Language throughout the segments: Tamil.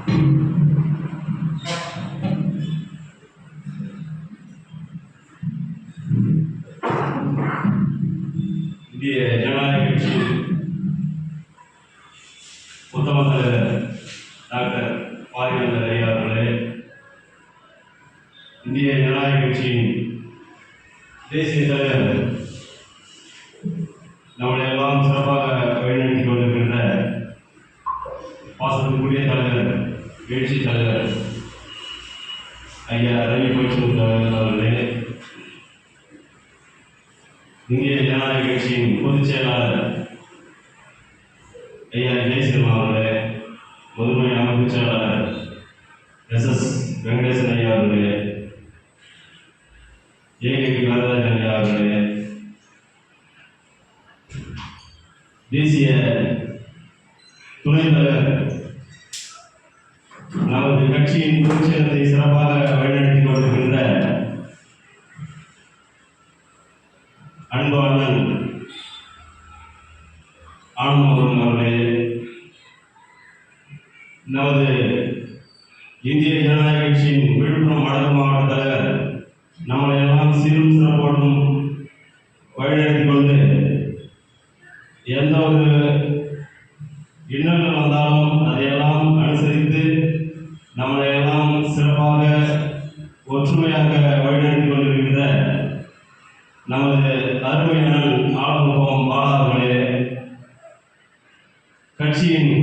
இந்திய ஜனநாயக கட்சி உத்தம தலைவர் டாக்டர் பாரிவேந்தர் ஐயா அவர்களே, இந்திய ஜனநாயக கட்சியின் தேசிய தலைவர், நம்மளை எல்லாம் சிறப்பாக வழிநடத்திக் கொண்டிருக்கின்ற பாசத்துக்குரிய தலைவர், எழுச்சி தலைவர் ஐயா ரவி பயிற்சி அவர்களே, இந்திய ஜனநாயக கட்சியின் பொதுச் செயலாளர் ஐயா ஜெயசிம்மா அவர்களே, முதன்மை அமைப்பு செயலாளர் எஸ் வெங்கடேசன் ஐயா அவர்களே, ஏகேபி வரதராஜன் ஐயா அவர்களே, தேசிய துணைத் தலைவர், நமது கட்சியின் பொதுச்செயலத்தை சிறப்பாக வழிநடத்திக் கொண்டிருக்கின்ற அன்பு அண்ணன் ஆனந்தமுருகன் அவர்களே, நமது இந்திய ஜனநாயக கட்சியின் விழுப்புரம் வடக்கு மாவட்ட தலைவர், நம்மளை எல்லாம் சீரும் சிறப்போடும் வழிநடத்திக் கொண்டு எந்த ஒரு இன்னல்கள் வந்தாலும் அதையெல்லாம் அனுசரித்து நம்மளை எல்லாம் சிறப்பாக ஒற்றுமையாக வழிநடத்திக் கொண்டிருக்கின்ற நமது அருமையான ஆளுநர் பாலா அவர்களே, கட்சியின்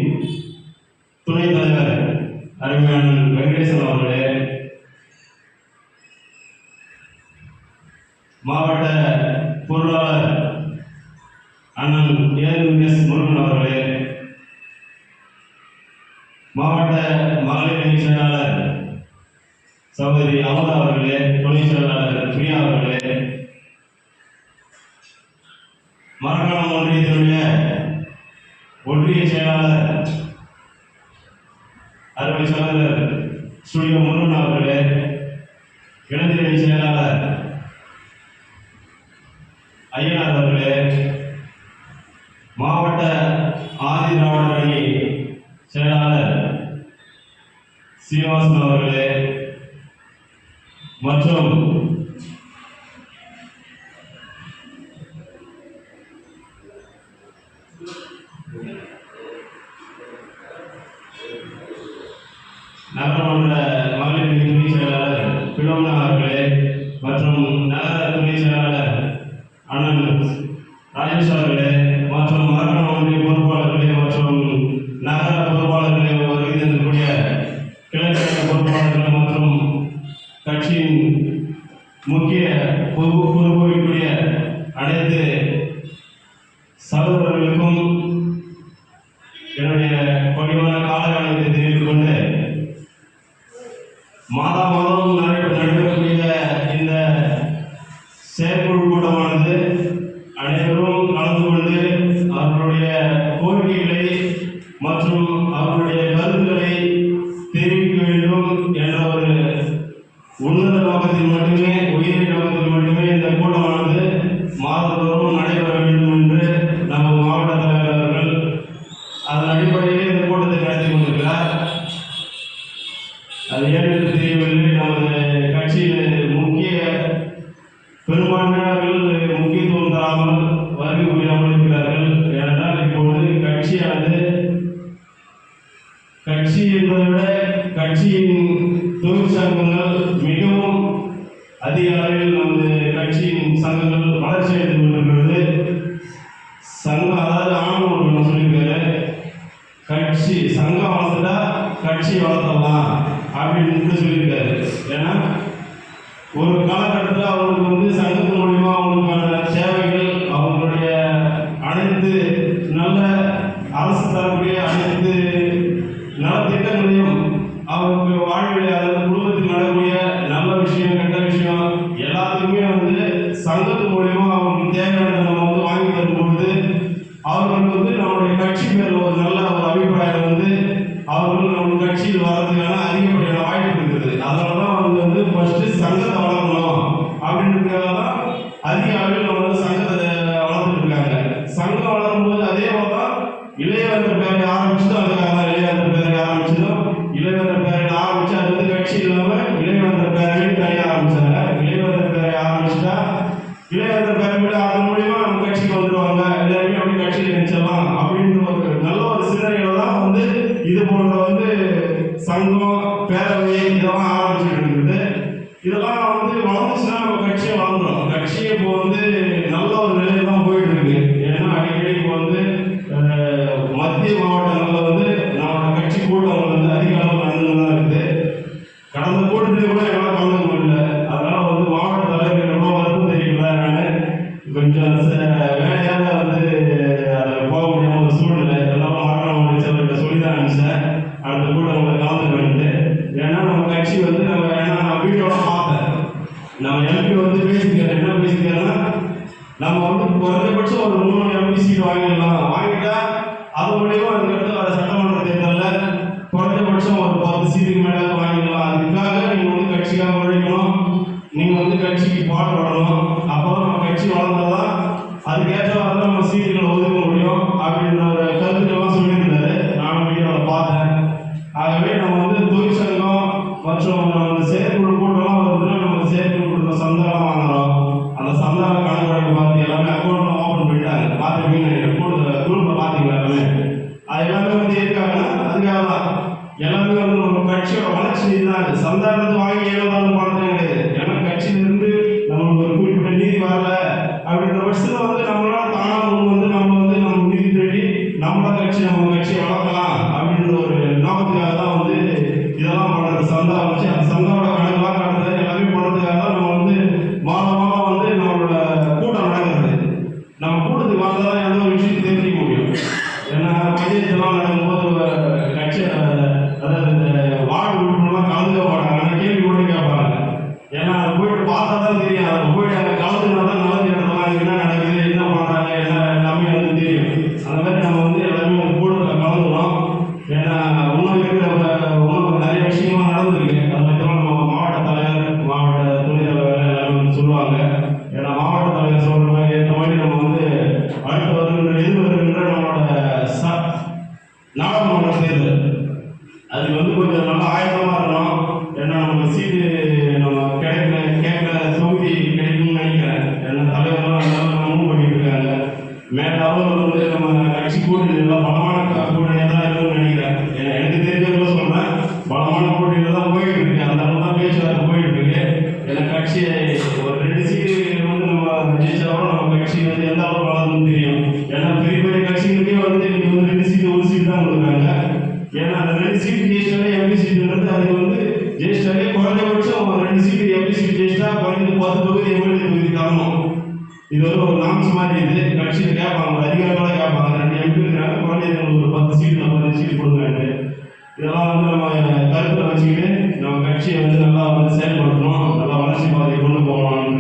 துணைத் தலைவர் அருமையான வெங்கடேசன் அவர்களே, மாவட்ட பொருளாளர் அண்ணன் ஏஎஸ் முருகன் அவர்களே, மாவட்ட மகளிர் அணி செயலாளர் சகோதரி அமுதா அவர்களே, துணை செயலாளர் பிரியா அவர்களே, மரக்காணம் ஒன்றியத்தினுடைய ஒன்றிய செயலாளர் அருமை சகோதரர் ஸ்டுடியோ முருகன் அவர்களே, இளைஞரணி செயலாளர் ஐயனார் அவர்களே, மாவட்ட ஆதி திராவிடர் அணி செயலாளர் சீனிவாசன் அவர்களே மற்றும் நகரமன்ற மகளிர் துணை செயலாளர் பிலோமினா அவர்களே மற்றும் நகர துணை செயலாளர் அண்ணன் ராஜேஷ் அவர்களே மற்றும் மரக்காணம் ஒன்றிய பொறுப்பாளர்களே மற்றும் நகர பொறுப்பாளர்களே, வருகை தந்திருக்கக்கூடிய கிழக்கு பொறுப்பாளர்கள் மற்றும் கட்சியின் முக்கிய பொறுப்பேற்கக்கூடிய அனைத்து சகோதரர்களுக்கும் என்னுடைய பணிவான காலகாலத்தை தெரிவித்துக் கொண்டு, மாதம் நடைபெறக்கூடிய இந்த செயற்குழு கூட்டமானது அனைவரும் கலந்து கொண்டு அவர்களுடைய கோரிக்கைகளை மற்றும் அவர்களுடைய கருத்துக்களை தெரிவிக்க வேண்டும் என்ற ஒரு உன்னத நோக்கத்தில் மட்டுமே, உயரிய நோக்கத்தில் மட்டுமே இந்த கூட்டமானது மாதந்தோறும் நடைபெற வேண்டும் என்று நமது மாவட்ட தலைவர் அவர்கள் அதன் அடிப்படையிலே இந்த கூட்டத்தை நடத்தி கொண்டிருக்கிறார். அது ஏற்கனவே தெரியவில்லை. நமது கட்சியில் முக்கிய பெரும்பான்மையாளர்கள் முக்கியத்துவம் தராமல் வருகை புரியாமல் இருக்கிறார்கள். ஏனென்றால் இப்பொழுது கட்சி என்பதை விட கட்சியின் தொழிற்சங்கங்கள் மிகவும் அதிக அளவில் நமது கட்சியின் சங்கங்கள் வளர்ச்சி அடைந்து கொண்டிருக்கிறது. சங்கம், அதாவது ஆணவர்கள் சொல்லியிருக்காரு, கட்சி சங்கம் வளர்த்துட்டா கட்சி வளர்த்தலாம் அப்படின்னு சொல்லியிருக்காரு. ஏன்னா ஒரு காலகட்டத்தில் அவங்களுக்கு சங்கத்தின் மூலியமா அவங்களுக்கான சேவைகள், அவங்களுடைய அனைத்து நல்ல அரசு தரக்கூடிய அனைத்து நலத்திட்டங்களையும் அவருக்கு வாழ்வில், அதாவது குடும்பத்தில் நடக்கக்கூடிய நல்ல விஷயம், கெட்ட விஷயம் எல்லாத்துக்குமே சங்கத்தின் மூலியமா அவங்களுக்கு தேவையான நம்ம வாங்கி தரும்பொழுது அவர்களுக்கு நம்முடைய கட்சி மேல ஒரு நல்ல ஒரு அபிப்பிராயம் அவர்கள் நம்ம கட்சியில் வர்றதுக்கான அதிகப்படியான வாய்ப்பு இருக்குது. அதனாலதான் அவங்க ஃபர்ஸ்ட் சங்கத்தை வளர்க்கணும் அப்படின்றதுக்காக அதிக அளவில் நம்ம சங்கத்தை வளர்த்துட்டு இருக்காங்க. சங்கம் வளரும் போது அதே போலதான் இளையவர் பேரை ஆரம்பிச்சதும், அதுக்காக இளையவர் பேரை ஆரம்பிச்சதும் இளைய இது போன்ற வந்து சங்கம் பேரவை இதெல்லாம் ஆரம்பிச்சுட்டு இருக்குது. இதெல்லாம் வந்து வளர்ந்துச்சுன்னா நம்ம கட்சியை வளர்ந்துடும். கட்சியை இப்போ வந்து நல்ல ஒரு நிலையில தான் போயிட்டு இருக்கு. ஏன்னா அடிக்கடி இப்போ வந்து மத்திய மாவட்டங்களில் வந்து நம்மளோட கட்சி கூட்டங்கள் வந்து அதிக அளவு நடந்து தான் இருக்குது. கடந்த கூட்டத்திலே கூட என்னால் கலந்துக்க முடியல. அதனால வந்து மாவட்ட தலைவர்கள் எவ்வளோ வருத்தம் தெரியல. நான் கொஞ்சம் வேலையாக வந்து அதை போக முடியாம ஒரு சூழ்நிலை எல்லாம் மாற்றம் முடிச்சவர்கிட்ட சொல்லி தான் நினைச்சேன் அடுத்த கூட்டங்களை கலந்துக்க வேண்டிட்டு. ஏன்னா நம்ம கட்சி வந்து நான் வீட்டோட பார்த்தேன். நம்ம எம்பி வந்து பேசிக்கிறேன். என்ன பேசிக்கிறேன்னா, நம்ம வந்து குறைஞ்சபட்சம் ஒரு 3 எம்பி சீட் வாங்கிட்டா அது மூலியமா அதுக்கடுத்து வர சட்டமன்ற தேர்தலில் குறைஞ்சபட்சம் ஒரு 10 சீட்டுக்கு மேலே வாங்கிக்கலாம். அதுக்காக நீங்கள் வந்து கட்சிக்காக உழைக்கணும். நீங்கள் வந்து கட்சிக்கு பாடுபடணும். அப்போ நம்ம கட்சி வளர்ந்தாதான் அதுக்கேற்றவாறு நம்ம சீட்டுகளை ஒதுக்க முடியும் அப்படின்ற ஒரு கருத்துக்கெல்லாம் சொல்லியிருந்தாரு. நானும் வீடியோவில் பார்த்தேன். ஆகவே நம்ம வந்து தொழிற்சங்கம் மற்றும் நம்ம செயற்குழு கூட்டம்லாம் வருதுன்னா நம்ம செயற்குழு கூட்டத்தில் சந்தானம் வாங்குறோம். அந்த சந்தான கணக்கு பார்த்து எல்லாமே அக்கௌண்ட்லாம் ஓப்பன் பண்ணிட்டாங்க. பார்த்துருப்பீங்க குரூப்பில் பார்த்தீங்களா எல்லாமே. அது எல்லாமே வந்து இருக்காங்கன்னா அதுக்காக தான் எல்லாமே வந்து நம்ம கட்சியோட வளர்ச்சி தான். சந்தானத்தை வாங்கி ஏழாவது பணத்தை கிடையாது. ஏன்னா கட்சியிலிருந்து நம்மளுக்கு ஒரு குறிப்பிட்ட நீதி வரல அப்படின்ற பட்சத்தில் வந்து நம்மளால தானாக வந்து நம்ம நீதி தேடி நம்மளோட கட்சி நம்ம கட்சியை வளர்க்கலாம் அப்படின்ற ஒரு நோக்கத்துக்காக தான் வந்து இதெல்லாம் பண்ணுறது. சந்தா வச்சு அந்த சந்தாவோட கணக்கெல்லாம் கடந்தது எல்லாமே பண்ணுறதுக்காக தான் நம்ம வந்து மாதம் வந்து நம்மளோட கூட்டம் நடக்கிறது. நம்ம கூட்டத்துக்கு வந்தால் தான் எந்த ஒரு விஷயத்தையும் தெரிஞ்சிக்க முடியும். ஏன்னா பஞ்சாயத்துலாம் நடக்கும்போது கட்சி அதாவது இந்த வார்டு உறுப்பினர்லாம் கலந்துக்க மாட்டாங்க. ஆனால் கேள்வி கூட கேட்பாங்க. ஏன்னா அதை போயிட்டு பார்த்தா தான் தெரியும். அதை போயிட்டு அங்கே கலந்துனா தான் நல்லது இடத்துல என்ன நடக்குது, என்ன பண்ணுறாங்க, என்ன எல்லாமே வந்து தெரியும். அந்த மாதிரி நம்ம வந்து எல்லாமே கூட்டத்தில் கலந்துக்கிறோம். ஏன்னா இன்னும் நிறைய விஷயங்கள்லாம் நடந்திருக்கு. அது மட்டும் நம்ம மாவட்ட தலைவர், மாவட்ட துணைத் தலைவர் எல்லாமே வந்து சொல்லுவாங்க. ஏன்னா மாவட்ட தலைவர் சொல்கிற மாதிரி ஏற்ற மாதிரி நம்ம வந்து அடுத்து வருகின்ற நம்மளோட நாடாளுமன்ற தேர்தல் அதுக்கு வந்து கொஞ்சம் நல்லா ஆயத்தமாக இருக்கணும். ஏன்னா நம்ம சீட்டு நம்ம கேட்குற தொகுதி கிடைக்கும்னு நினைக்கிறேன். ஏன்னா தலைவர்லாம் நல்லா மூவ் பண்ணிட்டு இருக்காங்க. மேலாவும் வந்து நம்ம கட்சி கூட்டணி பலமான கூட்டணியாக தான் இருக்குன்னு நினைக்கிறேன். எனக்கு தெரிஞ்சவங்களும் சொல்கிறேன், பலமான கூட்டணியில் தான் போயிட்டு இருக்கு. அந்த அளவு தான் பேச்சுவார்த்தை போயிட்டு இருக்கு. ஏன்னா கட்சியை ஒரு 2 சீட்டு வந்து நம்ம ஜெயிச்சாலும் நம்ம கட்சி வந்து எந்த அளவு வளர்ந்துன்னு தெரியும். ஏன்னா பெரிய பெரிய கட்சிகளுக்கே வந்து இன்னைக்கு வந்து 2 சீட்டு 1 சீட்டு தான் கொடுக்குறாங்க. ஏன்னா அந்த 2 சீட்டு ஜெயிச்சாலே எம்பி சீட்டுன்றது அது வந்து ஜெயிச்சாலே குறைஞ்சபட்சம் ஒரு 2 சீட்டு எம்பி சீட்டு ஜெயிச்சா குறைஞ்சது 10 தொகுதி எம்எல்ஏ தொகுதி தரணும். இது வந்து ஒரு நாம்ஸ் மாதிரி. இது கட்சியில் கேட்பாங்க, அதிகாரிகளோட கேட்பாங்க. 2 எம்பி இருக்கிறாங்க, குறைஞ்சது ஒரு 10 சீட்டு 15 சீட்டு கொடுங்க. இதெல்லாம் வந்து நம்ம கருத்தில் வச்சுக்கிட்டு நம்ம கட்சியை வந்து நல்லா வந்து செயல்படுத்தணும், நல்லா வளர்ச்சி பாதையை கொண்டு போகணும்.